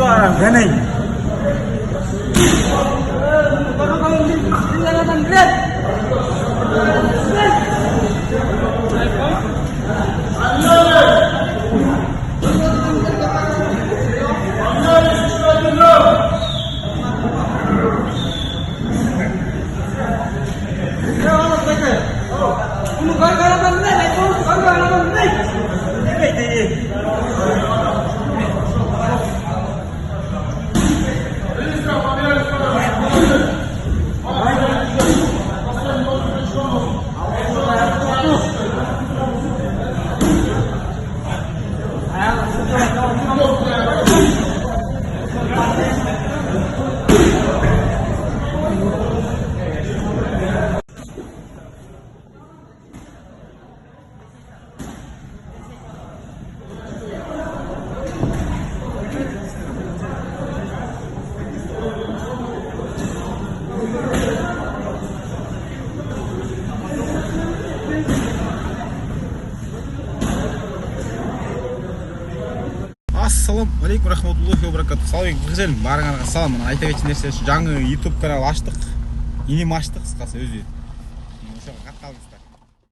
Ganay. Ассалаумағалейкум рахматуллахи ва баракатух. Саламалейкум қыздарым, барыңарға салам. Айта кететін нәрсе, жаңа YouTube канал аштық. Енем аштық, қысқасы өзі.